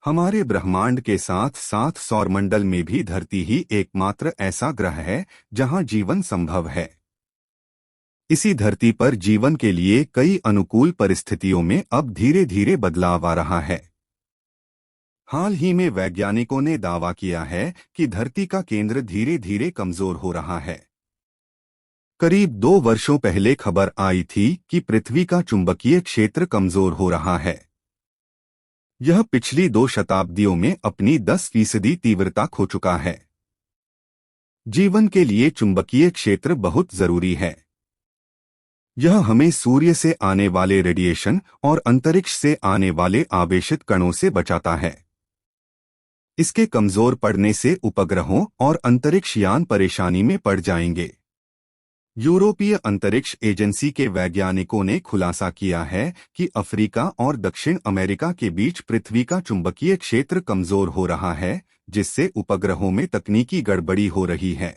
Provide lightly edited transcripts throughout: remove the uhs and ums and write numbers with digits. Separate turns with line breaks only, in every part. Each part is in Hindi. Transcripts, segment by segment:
हमारे ब्रह्मांड के साथ साथ सौरमंडल में भी धरती ही एकमात्र ऐसा ग्रह है जहां जीवन संभव है। इसी धरती पर जीवन के लिए कई अनुकूल परिस्थितियों में अब धीरे धीरे बदलाव आ रहा है। हाल ही में वैज्ञानिकों ने दावा किया है कि धरती का केंद्र धीरे धीरे कमजोर हो रहा है। करीब 2 वर्षों पहले खबर आई थी कि पृथ्वी का चुंबकीय क्षेत्र कमजोर हो रहा है। यह पिछली 2 शताब्दियों में अपनी 10% तीव्रता खो चुका है। जीवन के लिए चुंबकीय क्षेत्र बहुत जरूरी है। यह हमें सूर्य से आने वाले रेडिएशन और अंतरिक्ष से आने वाले आवेशित कणों से बचाता है। इसके कमजोर पड़ने से उपग्रहों और अंतरिक्ष यान परेशानी में पड़ जाएंगे। यूरोपीय अंतरिक्ष एजेंसी के वैज्ञानिकों ने खुलासा किया है कि अफ्रीका और दक्षिण अमेरिका के बीच पृथ्वी का चुंबकीय क्षेत्र कमजोर हो रहा है, जिससे उपग्रहों में तकनीकी गड़बड़ी हो रही है।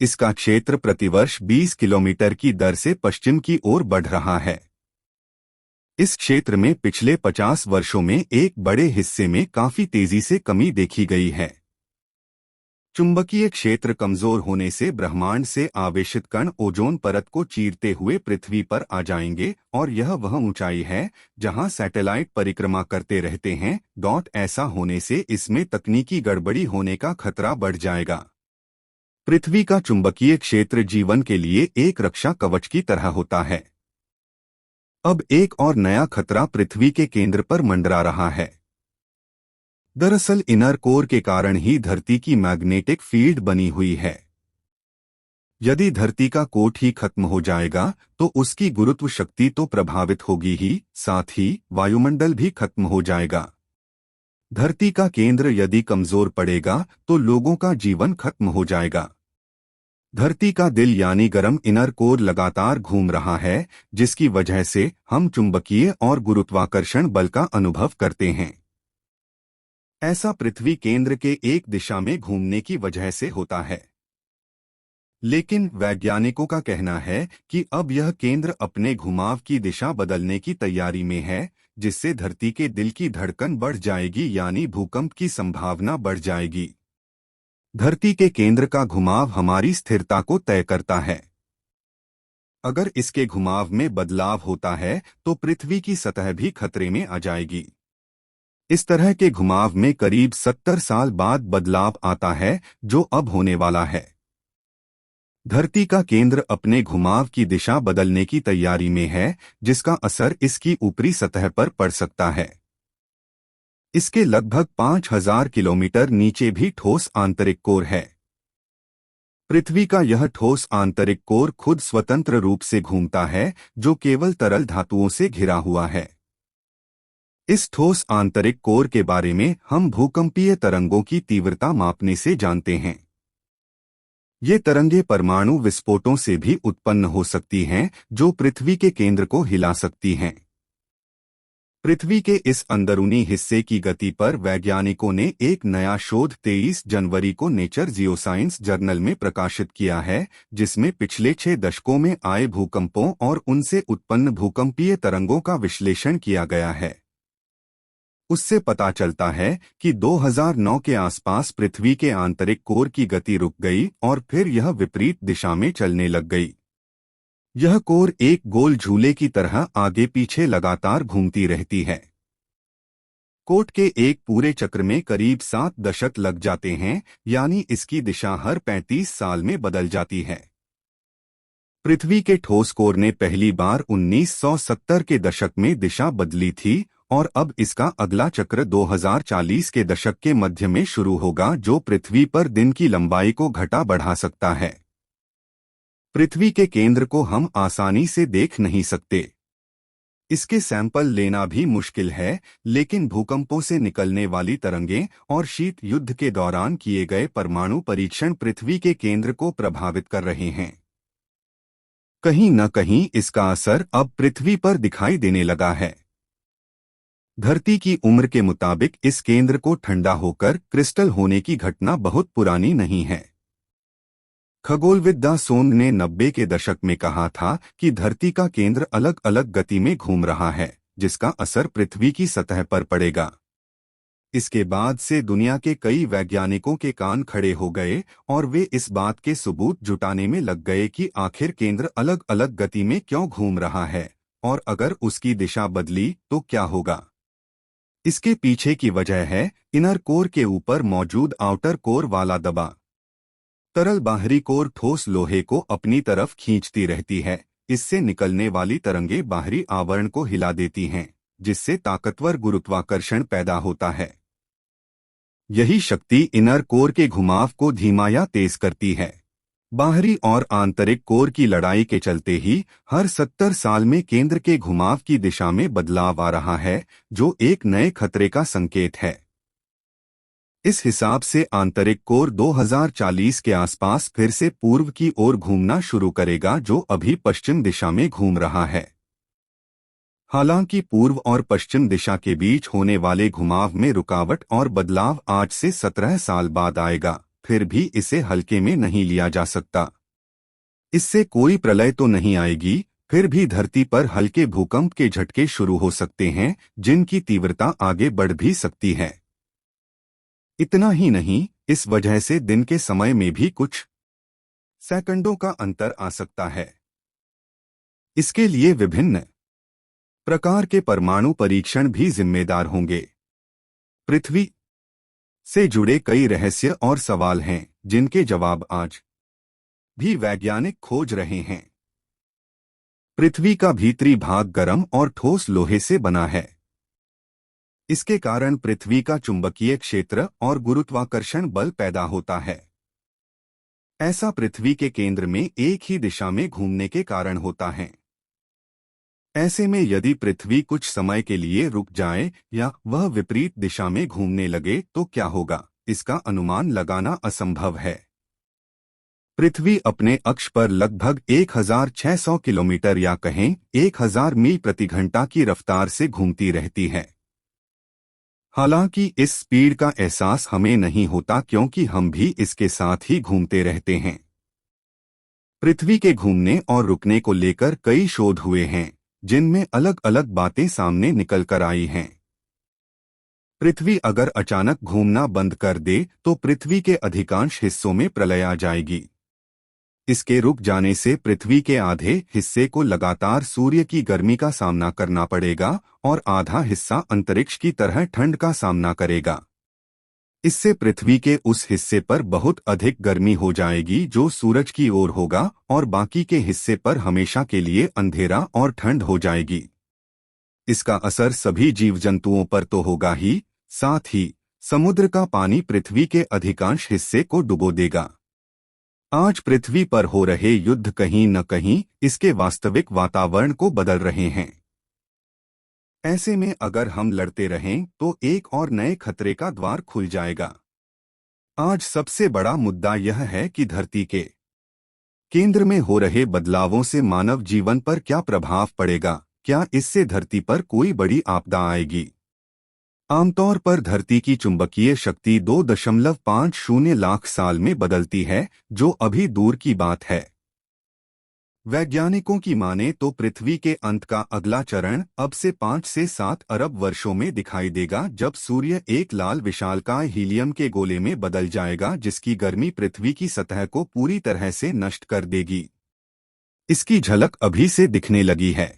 इसका क्षेत्र प्रतिवर्ष 20 किलोमीटर की दर से पश्चिम की ओर बढ़ रहा है। इस क्षेत्र में पिछले 50 वर्षों में एक बड़े हिस्से में काफी तेजी से कमी देखी गई है। चुंबकीय क्षेत्र कमजोर होने से ब्रह्मांड से आवेशित कण ओजोन परत को चीरते हुए पृथ्वी पर आ जाएंगे और यह वह ऊंचाई है जहां सैटेलाइट परिक्रमा करते रहते हैं। ऐसा होने से इसमें तकनीकी गड़बड़ी होने का खतरा बढ़ जाएगा। पृथ्वी का चुंबकीय क्षेत्र जीवन के लिए एक रक्षा कवच की तरह होता है। अब एक और नया खतरा पृथ्वी के केंद्र पर मंडरा रहा है। दरअसल इनर कोर के कारण ही धरती की मैग्नेटिक फील्ड बनी हुई है। यदि धरती का कोट ही खत्म हो जाएगा तो उसकी गुरुत्व शक्ति तो प्रभावित होगी ही, साथ ही वायुमंडल भी खत्म हो जाएगा। धरती का केंद्र यदि कमजोर पड़ेगा तो लोगों का जीवन खत्म हो जाएगा। धरती का दिल यानी गर्म इनर कोर लगातार घूम रहा है, जिसकी वजह से हम चुंबकीय और गुरुत्वाकर्षण बल का अनुभव करते हैं। ऐसा पृथ्वी केंद्र के एक दिशा में घूमने की वजह से होता है। लेकिन वैज्ञानिकों का कहना है कि अब यह केंद्र अपने घुमाव की दिशा बदलने की तैयारी में है, जिससे धरती के दिल की धड़कन बढ़ जाएगी यानी भूकंप की संभावना बढ़ जाएगी। धरती के केंद्र का घुमाव हमारी स्थिरता को तय करता है। अगर इसके घुमाव में बदलाव होता है तो पृथ्वी की सतह भी खतरे में आ जाएगी। इस तरह के घुमाव में करीब 70 साल बाद बदलाव आता है, जो अब होने वाला है। धरती का केंद्र अपने घुमाव की दिशा बदलने की तैयारी में है, जिसका असर इसकी ऊपरी सतह पर पड़ सकता है। इसके लगभग 5000 किलोमीटर नीचे भी ठोस आंतरिक कोर है। पृथ्वी का यह ठोस आंतरिक कोर खुद स्वतंत्र रूप से घूमता है, जो केवल तरल धातुओं से घिरा हुआ है। इस ठोस आंतरिक कोर के बारे में हम भूकंपीय तरंगों की तीव्रता मापने से जानते हैं। ये तरंगे परमाणु विस्फोटों से भी उत्पन्न हो सकती हैं, जो पृथ्वी के केंद्र को हिला सकती हैं। पृथ्वी के इस अंदरूनी हिस्से की गति पर वैज्ञानिकों ने एक नया शोध 23 जनवरी को नेचर जियोसाइंस जर्नल में प्रकाशित किया है, जिसमें पिछले 6 दशकों में आए भूकंपों और उनसे उत्पन्न भूकंपीय तरंगों का विश्लेषण किया गया है। उससे पता चलता है कि 2009 के आसपास पृथ्वी के आंतरिक कोर की गति रुक गई और फिर यह विपरीत दिशा में चलने लग गई। यह कोर एक गोल झूले की तरह आगे पीछे लगातार घूमती रहती है। कोट के एक पूरे चक्र में करीब 7 दशक लग जाते हैं, यानी इसकी दिशा हर 35 साल में बदल जाती है। पृथ्वी के ठोस कोर ने पहली बार 1970 के दशक में दिशा बदली थी और अब इसका अगला चक्र 2040 के दशक के मध्य में शुरू होगा, जो पृथ्वी पर दिन की लंबाई को घटा बढ़ा सकता है। पृथ्वी के केंद्र को हम आसानी से देख नहीं सकते। इसके सैंपल लेना भी मुश्किल है, लेकिन भूकंपों से निकलने वाली तरंगें और शीत युद्ध के दौरान किए गए परमाणु परीक्षण पृथ्वी के केंद्र को प्रभावित कर रहे हैं। कहीं न कहीं इसका असर अब पृथ्वी पर दिखाई देने लगा है। धरती की उम्र के मुताबिक इस केंद्र को ठंडा होकर क्रिस्टल होने की घटना बहुत पुरानी नहीं है। खगोलविद डा सोंग ने 90 के दशक में कहा था कि धरती का केंद्र अलग अलग गति में घूम रहा है, जिसका असर पृथ्वी की सतह पर पड़ेगा। इसके बाद से दुनिया के कई वैज्ञानिकों के कान खड़े हो गए और वे इस बात के सबूत जुटाने में लग गए कि आखिर केंद्र अलग अलग गति में क्यों घूम रहा है और अगर उसकी दिशा बदली तो क्या होगा। इसके पीछे की वजह है इनर कोर के ऊपर मौजूद आउटर कोर वाला दबाव। तरल बाहरी कोर ठोस लोहे को अपनी तरफ खींचती रहती है। इससे निकलने वाली तरंगे बाहरी आवरण को हिला देती हैं, जिससे ताकतवर गुरुत्वाकर्षण पैदा होता है। यही शक्ति इनर कोर के घुमाव को धीमा या तेज करती है। बाहरी और आंतरिक कोर की लड़ाई के चलते ही हर 70 साल में केंद्र के घुमाव की दिशा में बदलाव आ रहा है, जो एक नए खतरे का संकेत है। इस हिसाब से आंतरिक कोर 2040 के आसपास फिर से पूर्व की ओर घूमना शुरू करेगा, जो अभी पश्चिम दिशा में घूम रहा है। हालांकि पूर्व और पश्चिम दिशा के बीच होने वाले घुमाव में रुकावट और बदलाव आज से 17 साल बाद आएगा, फिर भी इसे हल्के में नहीं लिया जा सकता। इससे कोई प्रलय तो नहीं आएगी, फिर भी धरती पर हल्के भूकंप के झटके शुरू हो सकते हैं, जिनकी तीव्रता आगे बढ़ भी सकती है। इतना ही नहीं, इस वजह से दिन के समय में भी कुछ सेकंडों का अंतर आ सकता है। इसके लिए विभिन्न प्रकार के परमाणु परीक्षण भी जिम्मेदार होंगे। पृथ्वी से जुड़े कई रहस्य और सवाल हैं, जिनके जवाब आज भी वैज्ञानिक खोज रहे हैं। पृथ्वी का भीतरी भाग गर्म और ठोस लोहे से बना है। इसके कारण पृथ्वी का चुंबकीय क्षेत्र और गुरुत्वाकर्षण बल पैदा होता है। ऐसा पृथ्वी के केंद्र में एक ही दिशा में घूमने के कारण होता है। ऐसे में यदि पृथ्वी कुछ समय के लिए रुक जाए या वह विपरीत दिशा में घूमने लगे तो क्या होगा, इसका अनुमान लगाना असंभव है। पृथ्वी अपने अक्ष पर लगभग 1600 किलोमीटर या कहें 1000 मील प्रति घंटा की रफ्तार से घूमती रहती है। हालांकि इस स्पीड का एहसास हमें नहीं होता, क्योंकि हम भी इसके साथ ही घूमते रहते हैं। पृथ्वी के घूमने और रुकने को लेकर कई शोध हुए हैं, जिनमें अलग अलग बातें सामने निकल कर आई हैं। पृथ्वी अगर अचानक घूमना बंद कर दे तो पृथ्वी के अधिकांश हिस्सों में प्रलय आ जाएगी। इसके रुक जाने से पृथ्वी के आधे हिस्से को लगातार सूर्य की गर्मी का सामना करना पड़ेगा और आधा हिस्सा अंतरिक्ष की तरह ठंड का सामना करेगा। इससे पृथ्वी के उस हिस्से पर बहुत अधिक गर्मी हो जाएगी जो सूरज की ओर होगा, और बाकी के हिस्से पर हमेशा के लिए अंधेरा और ठंड हो जाएगी। इसका असर सभी जीव जंतुओं पर तो होगा ही, साथ ही समुद्र का पानी पृथ्वी के अधिकांश हिस्से को डुबो देगा। आज पृथ्वी पर हो रहे युद्ध कहीं न कहीं इसके वास्तविक वातावरण को बदल रहे हैं। ऐसे में अगर हम लड़ते रहें तो एक और नए खतरे का द्वार खुल जाएगा। आज सबसे बड़ा मुद्दा यह है कि धरती के केंद्र में हो रहे बदलावों से मानव जीवन पर क्या प्रभाव पड़ेगा। क्या इससे धरती पर कोई बड़ी आपदा आएगी? आमतौर पर धरती की चुंबकीय शक्ति 2.50 लाख साल में बदलती है, जो अभी दूर की बात है। वैज्ञानिकों की माने तो पृथ्वी के अंत का अगला चरण अब से 5 से 7 अरब वर्षों में दिखाई देगा, जब सूर्य एक लाल विशालकाय हीलियम के गोले में बदल जाएगा, जिसकी गर्मी पृथ्वी की सतह को पूरी तरह से नष्ट कर देगी। इसकी झलक अभी से दिखने लगी है।